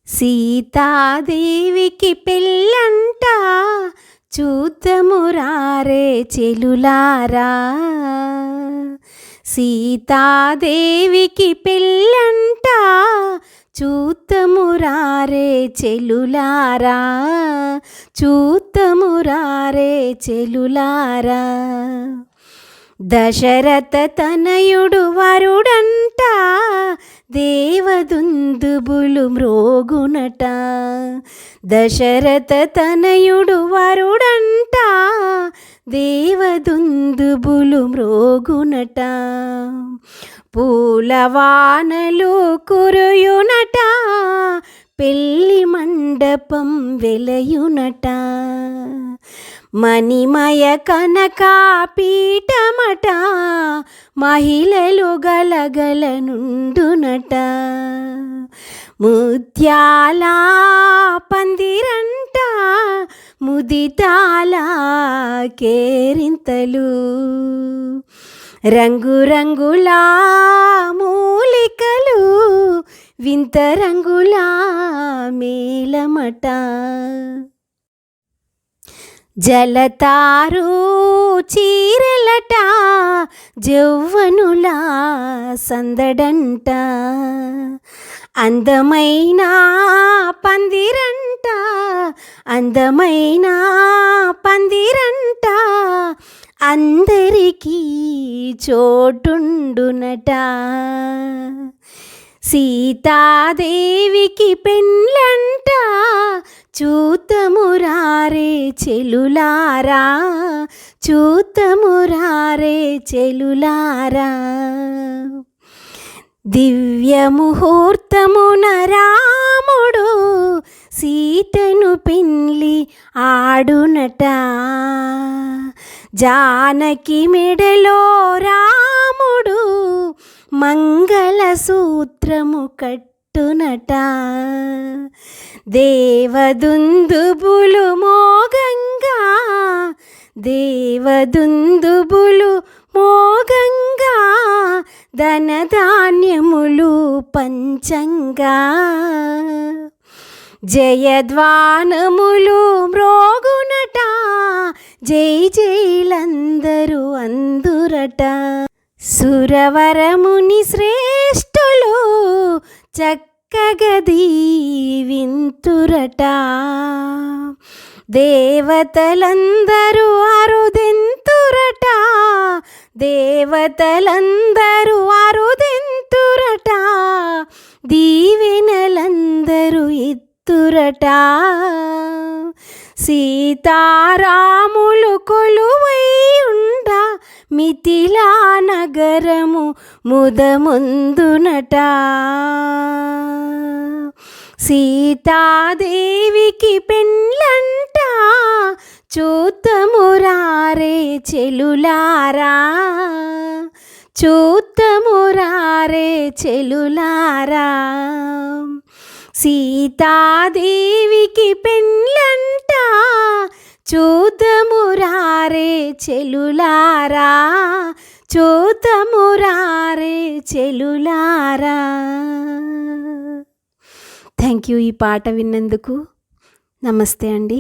సీతాదేవికి పెళ్ళంట చూద్దాము రారే చెలులారా. సీతాదేవికి పెళ్ళంట చూద్దాము రారే చెలులారా, చూద్దాము రారే చెలులారా. దశరథ తనయుడు వరుడంట దేవదుందుబులు మ్రోగునట. దశరథ తనయుడు వరుడంట దేవదుందుబులు మ్రోగునట. పూలవానలు కురుయునట, పెళ్ళి మండపం వెలయునట. మణిమయ కనకా పీఠమట, మహిళలు గలగల నుండునట. ముత్యాల పందిరంట, ముదితాల కేరింతలు. రంగురంగుల మూలికలు, వింత రంగుల మేళమట. జలతారు చీరలట, జవ్వనుల సందడంట. అందమైన పందిరంట, అందమైన పందిరంట, అందరికీ చోటుండునట. సీతాదేవికి పెళ్ళంట చూద్దాము రారే చెలులారా, చూద్దాము రారే చెలులారా. దివ్య ముహూర్తమున రాముడు సీతను పెళ్ళి ఆడునట. జానకి మెడలో రాముడు మంగళసూత్రము కట్టునట. దేవదుందుబులు మోగంగా, దేవదుందుబులు మోగంగా, ధనధాన్యములు పంచంగా. జయధ్వానములు మ్రోగునట, జై జైలందరూ అందురట. సురవరముని శ్రేష్ఠులు చక్కగా దీవింతురట. దేవతలందరూ అరుదెంతురట, దేవతలందరూ అరుదెంతురట, దీవెనలందరూ ఇత్తురట. సీతారాములు కొలువై ఉండ, మిథిలా నగరము ముదముందునట. సీతాదేవికి పెళ్ళంట చూద్దాము రారే చెలులారా, చూద్దాము రారే చెలులారా. సీతాదేవికి పెళ్ళంట చూద్దాము రారే చెలులారా, చూద్దాము రారే చెలులారా. థ్యాంక్ యూ ఈ పాట విన్నందుకు. నమస్తే అండి.